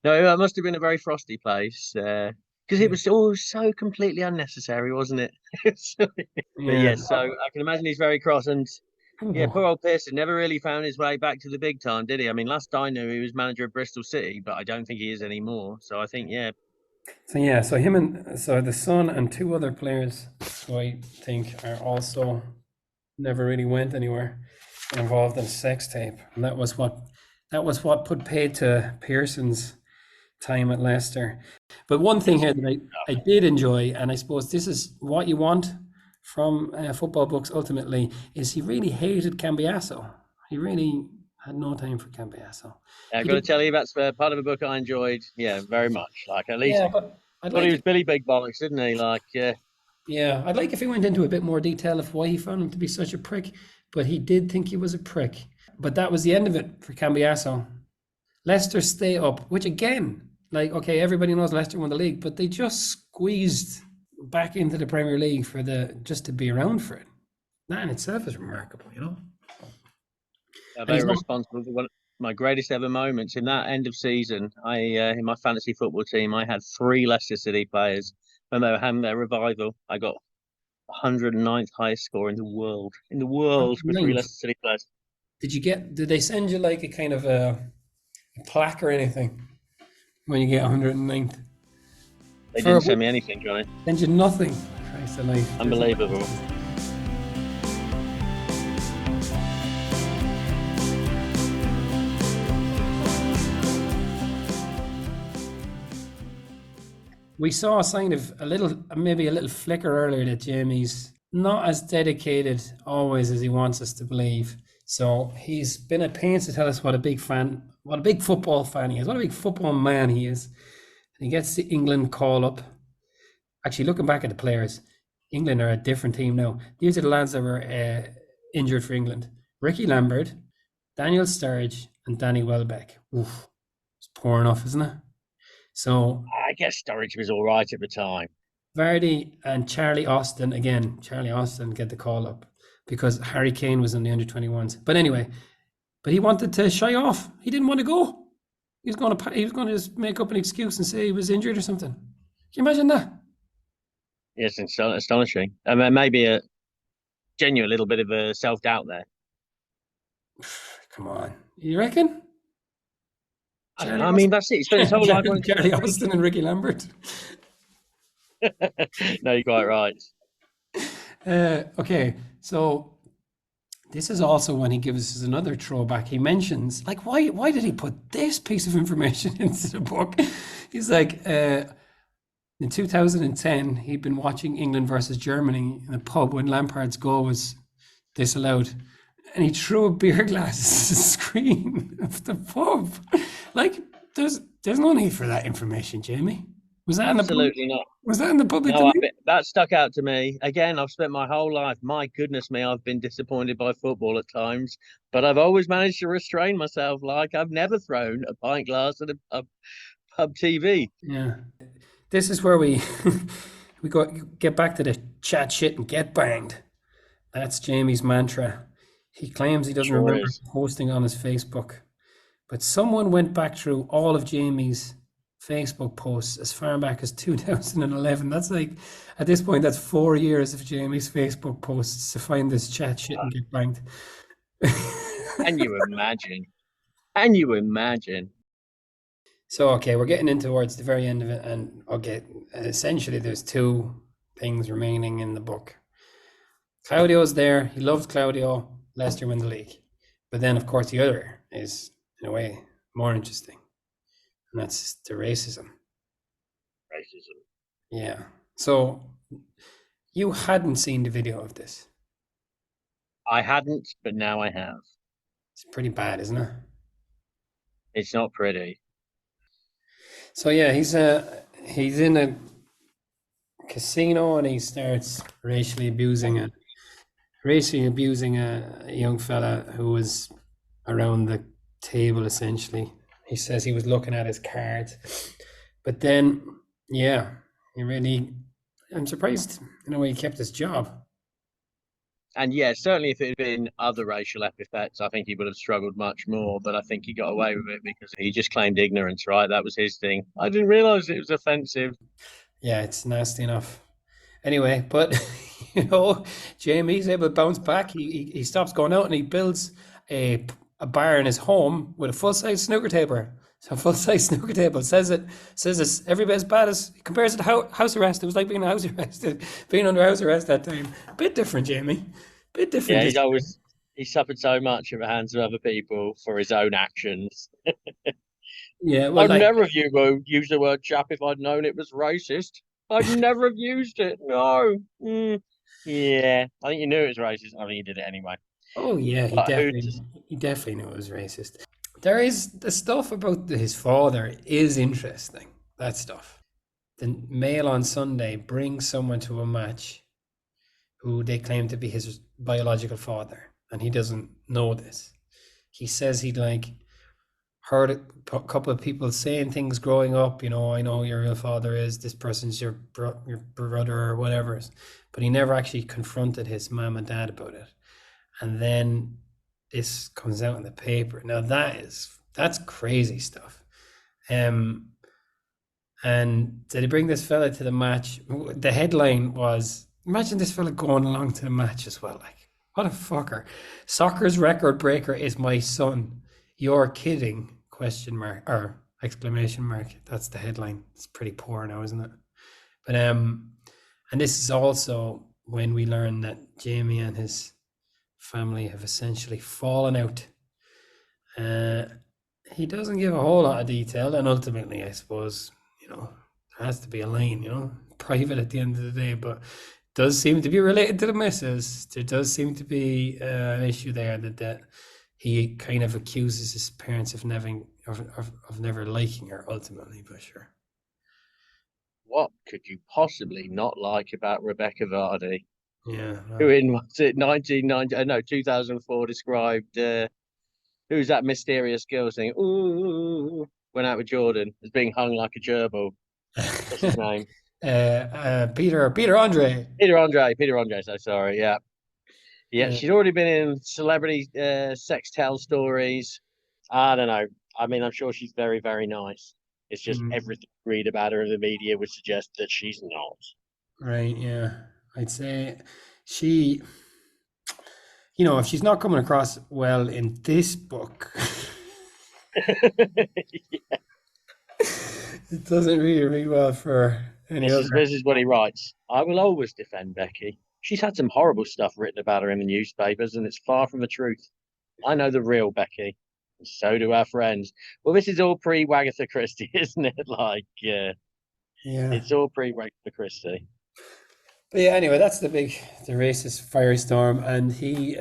No, it must have been a very frosty place because it was all so completely unnecessary, wasn't it? But yes, so I can imagine he's very cross. And yeah, poor old Pearson never really found his way back to the big time, did he? I mean, last I knew, he was manager of Bristol City, but I don't think he is anymore. So I think, yeah. So the son and 2 other players who I think are also never really went anywhere, involved in sex tape, and that was what put paid to Pearson's time at Leicester. But one thing here that I did enjoy, and I suppose this is what you want from football books ultimately, is he really hated Cambiasso. He really had no time for Cambiasso. I've got to tell you, that's part of a book I enjoyed, very much. Like, at least, but I thought he was Billy Big Bollocks, didn't he? Like, yeah, I'd like if he went into a bit more detail of why he found him to be such a prick, but he did think he was a prick. But that was the end of it for Cambiasso. Leicester stay up, which again, like, okay, everybody knows Leicester won the league, but they just squeezed back into the Premier League just to be around for it. That in itself is remarkable, you know. They were responsible for one of my greatest ever moments in that end of season. In my fantasy football team, I had 3 Leicester City players when they were having their revival. I got 109th highest score in the world with 3 Leicester City players. Did they send you like a kind of a plaque or anything when you get 109th? They didn't send me anything, Johnny. Send you nothing. Christ alive. Unbelievable. We saw a sign of maybe a little flicker earlier that Jamie's not as dedicated always as he wants us to believe. So he's been at pains to tell us what a big football fan he is, what a big football man he is. And he gets the England call up. Actually, looking back at the players, England are a different team now. These are the lads that were injured for England. Ricky Lambert, Daniel Sturridge, and Danny Welbeck. Oof, it's poor enough, isn't it? So I guess Sturridge was all right at the time. Vardy and Charlie Austin get the call up because Harry Kane was in the under-21s. But anyway, he wanted to shy off. He didn't want to go. He was going to just make up an excuse and say he was injured or something. Can you imagine that? Yes, it's astonishing. I mean, maybe a genuine little bit of a self-doubt there. Come on, you reckon? I mean, that's it. He spent his whole life on Charlie Austin and Ricky Lambert. No, you're quite right. Okay, so this is also when he gives us another throwback. He mentions, like, why did he put this piece of information into the book? He's like, in 2010, he'd been watching England versus Germany in a pub when Lampard's goal was disallowed. And he threw a beer glass at the screen of the pub. Like, there's no need for that information, Jamie. Was that in the pub? Absolutely not. Was that in the public No, domain? that stuck out to me. Again, I've spent my whole life, my goodness me, I've been disappointed by football at times, but I've always managed to restrain myself. Like, I've never thrown a pint glass at a pub TV. Yeah. This is where we we get back to the chat shit and get banged. That's Jamie's mantra. He claims he doesn't Sure remember is. posting on his Facebook, but someone went back through all of Jamie's Facebook posts as far back as 2011. That's like, at this point, that's 4 years of Jamie's Facebook posts to find this chat shit and get banged. Can you imagine? Can you imagine? So, okay, we're getting in towards the very end of it, and okay, essentially there's two things remaining in the book. Claudio's there. He loves Claudio. Leicester win the league. But then, of course, the other is, in a way, more interesting. And that's the racism. Racism. Yeah. So, you hadn't seen the video of this. I hadn't, but now I have. It's pretty bad, isn't it? It's not pretty. So, yeah, he's in a casino and he starts racially abusing a young fella who was around the table, essentially. He says he was looking at his cards. But then, yeah, I'm surprised in a way he kept his job. And yeah, certainly if it had been other racial epithets, I think he would have struggled much more. But I think he got away with it because he just claimed ignorance, right? That was his thing. I didn't realize it was offensive. Yeah, it's nasty enough. Anyway, but Jamie's able to bounce back. He stops going out and he builds a bar in his home with a full-size snooker table. So full-size snooker table says it's every bit as bad as, compares it to house arrest. It was like being under house arrest that time. A bit different, Jamie. Bit different. Yeah, he suffered so much at the hands of other people for his own actions. Yeah, well, I'd never have used the word chap if I'd known it was racist. I'd never have used it. No. Yeah, I think you knew it was racist. I think you did it anyway. Oh yeah, he definitely knew it was racist. There is the stuff about his father is interesting. That stuff. The Mail on Sunday brings someone to a match who they claim to be his biological father, and he doesn't know this. He says he'd heard a couple of people saying things growing up, I know your real father is, this person's your brother or whatever, but he never actually confronted his mom and dad about it. And then this comes out in the paper. Now that's crazy stuff. And did they bring this fella to the match? The headline was, imagine this fella going along to the match as well. Like, what a fucker. Soccer's record breaker is my son. You're kidding? ? Or exclamation mark. That's the headline. It's pretty poor now, isn't it? But and this is also when we learn that Jamie and his family have essentially fallen out. He doesn't give a whole lot of detail, and ultimately, I suppose, there has to be a line, private at the end of the day, but does seem to be related to the missus. There does seem to be an issue there that he kind of accuses his parents of never liking her ultimately, but sure. What could you possibly not like about Rebecca Vardy? Yeah. Who in 2004 described who's that mysterious girl saying "ooh" went out with Jordan as being hung like a gerbil. What's his name? Peter Andre. Peter Andre. So sorry. Yeah. She's already been in celebrity sextile stories. I don't know. I mean, I'm sure she's very, very nice. It's just everything you read about her in the media would suggest that she's not. Right. Yeah. I'd say she, if she's not coming across well in this book, Yeah. it doesn't really read well for any other. This is what he writes. I will always defend Becky. She's had some horrible stuff written about her in the newspapers, and it's far from the truth. I know the real Becky, and so do our friends. Well, this is all pre-Wagatha Christie, isn't it? Yeah. It's all pre-Wagatha Christie. But yeah, anyway, that's the racist firestorm, and he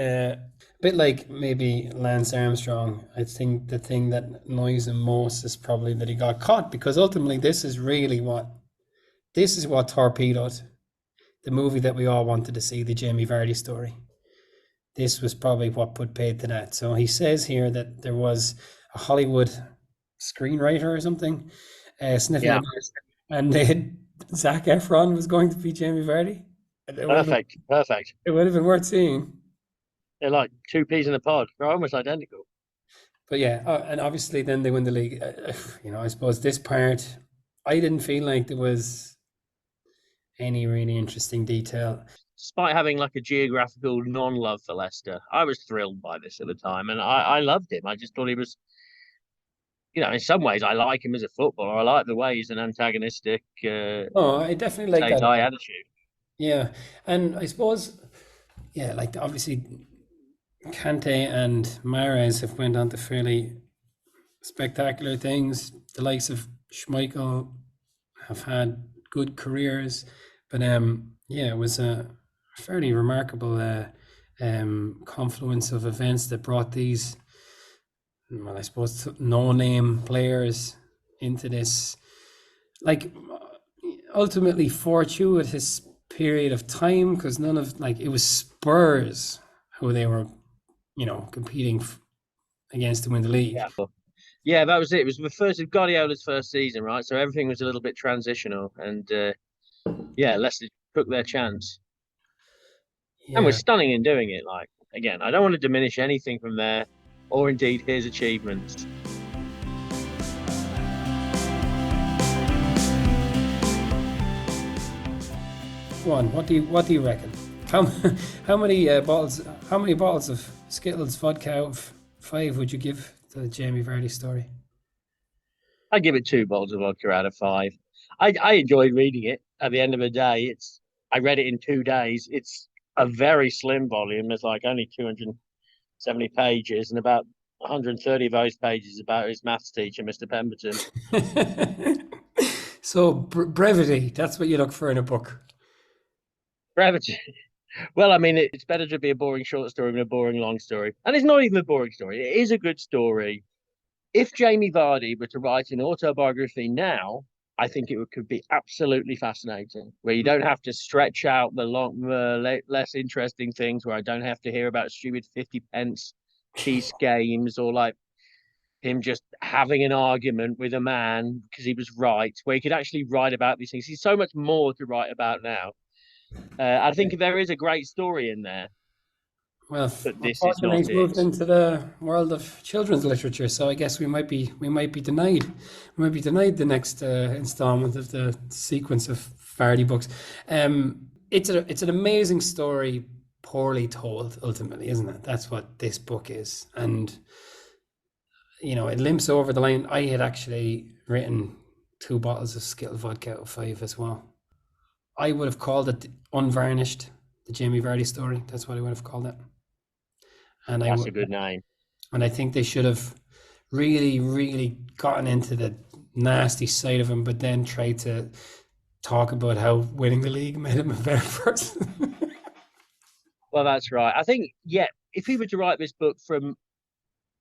bit like maybe Lance Armstrong. I think the thing that annoys him most is probably that he got caught, because ultimately this is what torpedoed the movie that we all wanted to see, the Jamie Vardy story. This was probably what put paid to that. So he says here that there was a Hollywood screenwriter or something sniffing Yeah, about, and they had Zac Efron was going to be Jamie Vardy. perfect. It would have been worth seeing. They're like two peas in a pod. They're almost identical. But yeah, and obviously then they win the league. I suppose this part, I didn't feel like there was any really interesting detail. Despite having like a geographical non-love for Leicester, I was thrilled by this at the time, and I loved him. I just thought he was, in some ways, I like him as a footballer. I like the way he's an antagonistic, Oh, I definitely like say that die about him. attitude. Yeah, and I suppose, yeah, like obviously Kante and Mahrez have went on to fairly spectacular things. The likes of Schmeichel have had good careers, but yeah, it was a fairly remarkable confluence of events that brought these, well, I suppose, no-name players into this, like, ultimately fortuitous period of time, because none of, like, it was Spurs who they were, competing against to win the league. Yeah, yeah, that was it. It was the first of Guardiola's first season, right? So everything was a little bit transitional, and yeah, Leicester took their chance and Yeah. was stunning in doing it. Like again, I don't want to diminish anything from there, or indeed his achievements. Go on. What do you reckon? How how many bottles of Skittles vodka out of 5 would you give to the Jamie Vardy story? I give it 2 bottles of vodka out of 5. I enjoyed reading it. At the end of the day, I read it in 2 days. It's a very slim volume. There's like only 270 pages, and about 130 of those pages about his maths teacher, Mr. Pemberton. So brevity, that's what you look for in a book. Brevity. Well, I mean, it's better to be a boring short story than a boring long story. And it's not even a boring story. It is a good story. If Jamie Vardy were to write an autobiography now, I think could be absolutely fascinating. Where you don't have to stretch out the less interesting things. Where I don't have to hear about stupid 50p piece games, or like him just having an argument with a man because he was right. Where he could actually write about these things. He's so much more to write about now. I think there is a great story in there, Well, but this is unfortunately, not he's it. moved into the world of children's literature, so I guess we might be denied the next installment of the sequence of Vardy books. It's an amazing story, poorly told. Ultimately, isn't it? That's what this book is, and it limps over the line. I had actually written 2 bottles of Skittle vodka out of 5 as well. I would have called it unvarnished, the Jamie Vardy story. That's what I would have called it. And That's a good name. I think they should have really, really gotten into the nasty side of him, but then tried to talk about how winning the league made him a better person. Well, that's right. I think, yeah, if he were to write this book from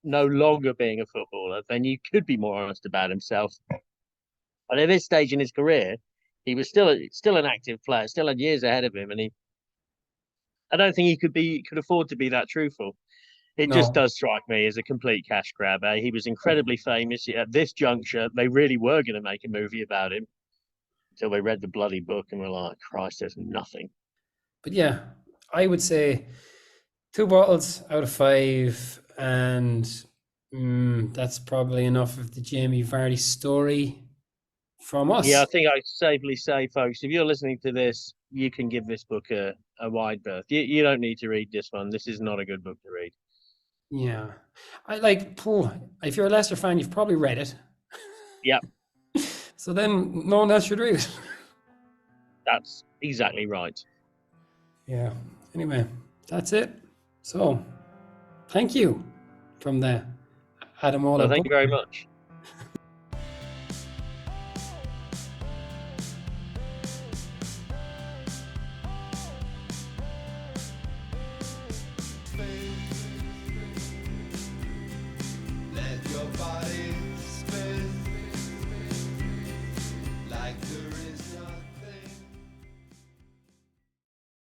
no longer being a footballer, then you could be more honest about himself. But at this stage in his career, he was still an active player, still had years ahead of him, and I don't think he could afford to be that truthful. It just No. does strike me as a complete cash grab. He was incredibly famous at this juncture. They really were going to make a movie about him until they read the bloody book and were like, "Christ, there's nothing." But yeah, I would say 2 bottles out of 5, and that's probably enough of the Jamie Vardy story from Yeah, us. I think I safely say, folks, if you're listening to this, you can give this book a wide berth. You don't need to read this one. This is not a good book to read. Yeah. I like, if you're a Leicester fan, you've probably read it. Yeah, So then no one else should read it. that's exactly right. Yeah. Anyway, that's it. So thank you from the Well, Ademola thank you very Bookmen much.